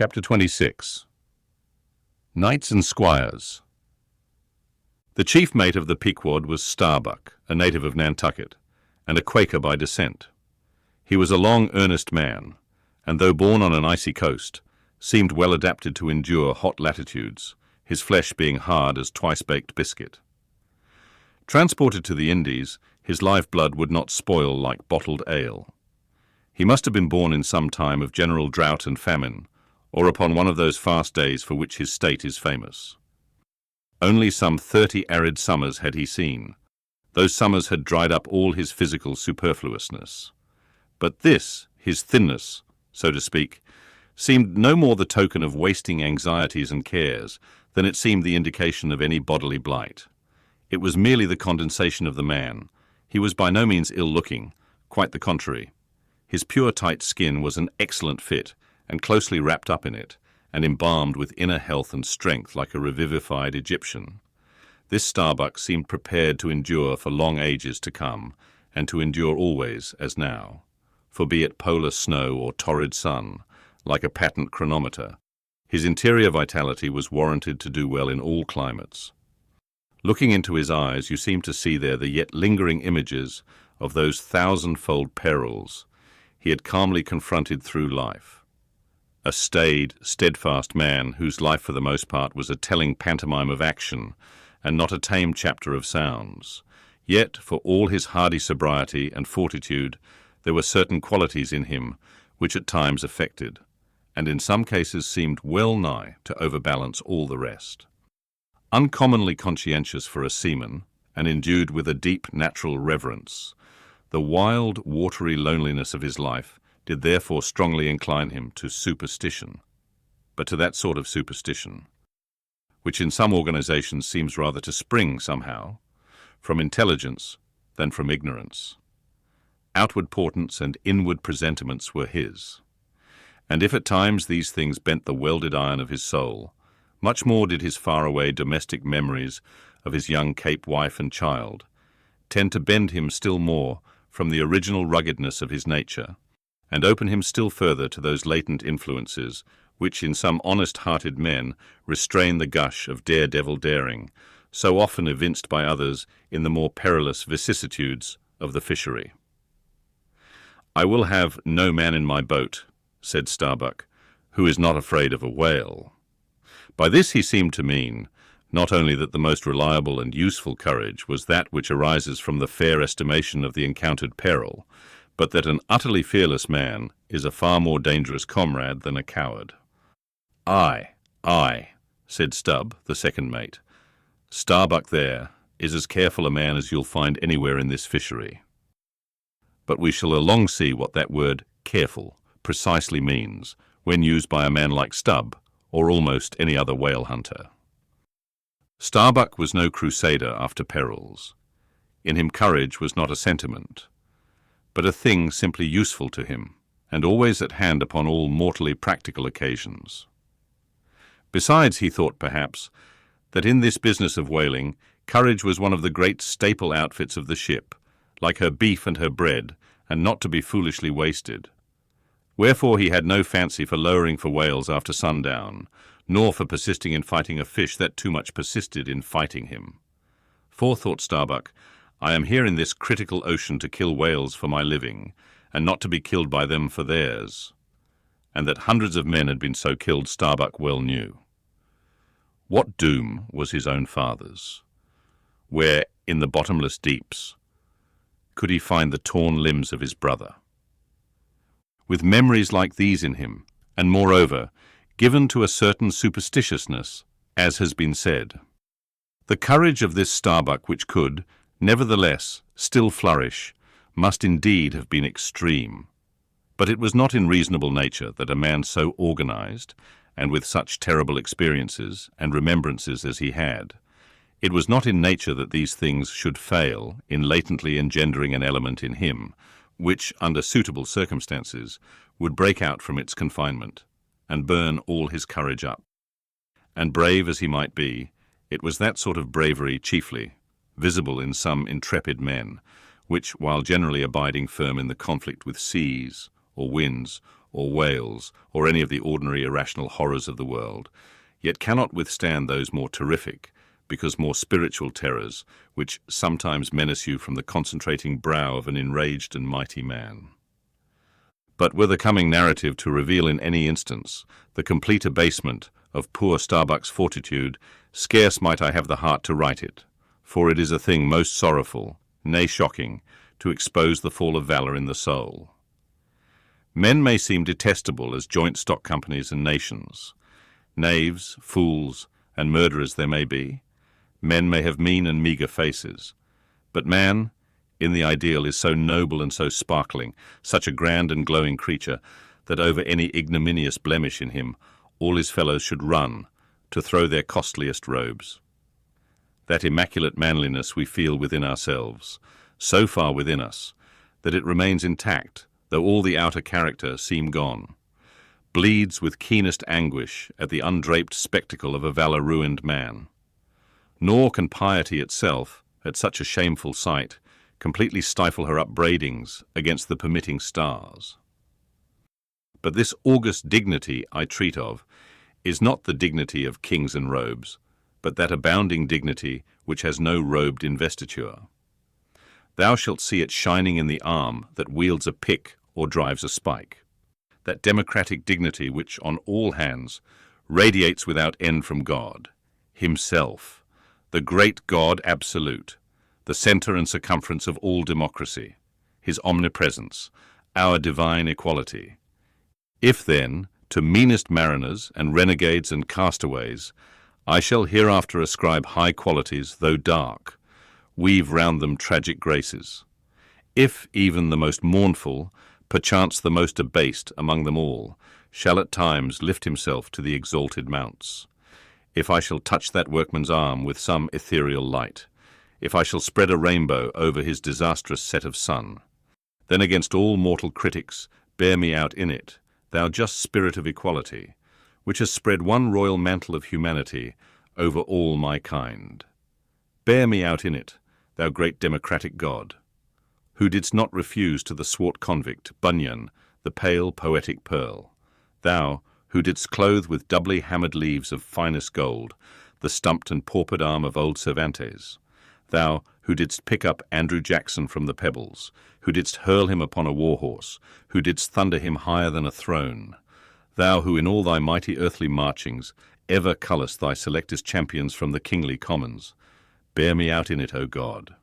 Chapter 26. Knights and Squires. The chief mate of the Pequod was Starbuck, a native of Nantucket, and a Quaker by descent. He was a long, earnest man, and though born on an icy coast, seemed well adapted to endure hot latitudes, his flesh being hard as twice-baked biscuit. Transported to the Indies, his life blood would not spoil like bottled ale. He must have been born in some time of general drought and famine, or upon one of those fast days for which his state is famous. Only some 30 arid summers had he seen. Those summers had dried up all his physical superfluousness. But this, his thinness, so to speak, seemed no more the token of wasting anxieties and cares than it seemed the indication of any bodily blight. It was merely the condensation of the man. He was by no means ill-looking, quite the contrary. His pure tight skin was an excellent fit, and closely wrapped up in it, and embalmed with inner health and strength like a revivified Egyptian. This Starbuck seemed prepared to endure for long ages to come, and to endure always, as now. For be it polar snow or torrid sun, like a patent chronometer, his interior vitality was warranted to do well in all climates. Looking into his eyes, you seemed to see there the yet lingering images of those thousand-fold perils he had calmly confronted through life. A staid, steadfast man whose life for the most part was a telling pantomime of action and not a tame chapter of sounds. Yet, for all his hardy sobriety and fortitude, there were certain qualities in him which at times affected, and in some cases seemed well nigh to overbalance all the rest. Uncommonly conscientious for a seaman, and endued with a deep natural reverence, the wild, watery loneliness of his life did therefore strongly incline him to superstition, but to that sort of superstition which in some organizations seems rather to spring somehow from intelligence than from ignorance. Outward portents and inward presentiments were his, and if at times these things bent the welded iron of his soul, much more did his faraway domestic memories of his young Cape wife and child tend to bend him still more from the original ruggedness of his nature, and open him still further to those latent influences which in some honest-hearted men restrain the gush of daredevil daring, so often evinced by others in the more perilous vicissitudes of the fishery. "I will have no man in my boat," said Starbuck, "who is not afraid of a whale." By this he seemed to mean not only that the most reliable and useful courage was that which arises from the fair estimation of the encountered peril, but that an utterly fearless man is a far more dangerous comrade than a coward. Aye, said Stubb, the second mate. Starbuck there is as careful a man as you'll find anywhere in this fishery. But we shall along see what that word careful precisely means when used by a man like Stubb, or almost any other whale hunter. Starbuck was no crusader after perils. In him courage was not a sentiment, but a thing simply useful to him, and always at hand upon all mortally practical occasions. Besides, he thought, perhaps, that in this business of whaling, courage was one of the great staple outfits of the ship, like her beef and her bread, and not to be foolishly wasted. Wherefore he had no fancy for lowering for whales after sundown, nor for persisting in fighting a fish that too much persisted in fighting him. For, thought Starbuck, I am here in this critical ocean to kill whales for my living, and not to be killed by them for theirs. And that hundreds of men had been so killed Starbuck well knew. What doom was his own father's? Where, in the bottomless deeps, could he find the torn limbs of his brother? With memories like these in him, and moreover, given to a certain superstitiousness, as has been said, the courage of this Starbuck which could, nevertheless, still flourish, must indeed have been extreme. But it was not in reasonable nature that a man so organized, and with such terrible experiences and remembrances as he had, it was not in nature that these things should fail in latently engendering an element in him, which, under suitable circumstances, would break out from its confinement, and burn all his courage up. And brave as he might be, it was that sort of bravery chiefly, visible in some intrepid men, which, while generally abiding firm in the conflict with seas, or winds, or whales, or any of the ordinary irrational horrors of the world, yet cannot withstand those more terrific, because more spiritual terrors, which sometimes menace you from the concentrating brow of an enraged and mighty man. But were the coming narrative to reveal in any instance the complete abasement of poor Starbuck's fortitude, scarce might I have the heart to write it, for it is a thing most sorrowful, nay shocking, to expose the fall of valor in the soul. Men may seem detestable as joint stock companies and nations. Knaves, fools, and murderers there may be. Men may have mean and meagre faces. But man, in the ideal, is so noble and so sparkling, such a grand and glowing creature, that over any ignominious blemish in him all his fellows should run to throw their costliest robes. That immaculate manliness we feel within ourselves, so far within us, that it remains intact, though all the outer character seem gone, bleeds with keenest anguish at the undraped spectacle of a valor-ruined man. Nor can piety itself, at such a shameful sight, completely stifle her upbraidings against the permitting stars. But this august dignity I treat of is not the dignity of kings and robes, but that abounding dignity which has no robed investiture. Thou shalt see it shining in the arm that wields a pick or drives a spike, that democratic dignity which on all hands radiates without end from God, Himself, the great God absolute, the centre and circumference of all democracy, His omnipresence, our divine equality. If then, to meanest mariners and renegades and castaways, I shall hereafter ascribe high qualities, though dark, weave round them tragic graces. If even the most mournful, perchance the most abased among them all, shall at times lift himself to the exalted mounts, if I shall touch that workman's arm with some ethereal light, if I shall spread a rainbow over his disastrous set of sun, then against all mortal critics bear me out in it, thou just spirit of equality, which has spread one royal mantle of humanity over all my kind. Bear me out in it, thou great democratic God, who didst not refuse to the swart convict, Bunyan, the pale poetic pearl, thou who didst clothe with doubly hammered leaves of finest gold the stumped and paupered arm of old Cervantes, thou who didst pick up Andrew Jackson from the pebbles, who didst hurl him upon a war-horse, who didst thunder him higher than a throne, thou who in all thy mighty earthly marchings ever cullest thy selectest champions from the kingly commons, bear me out in it, O God.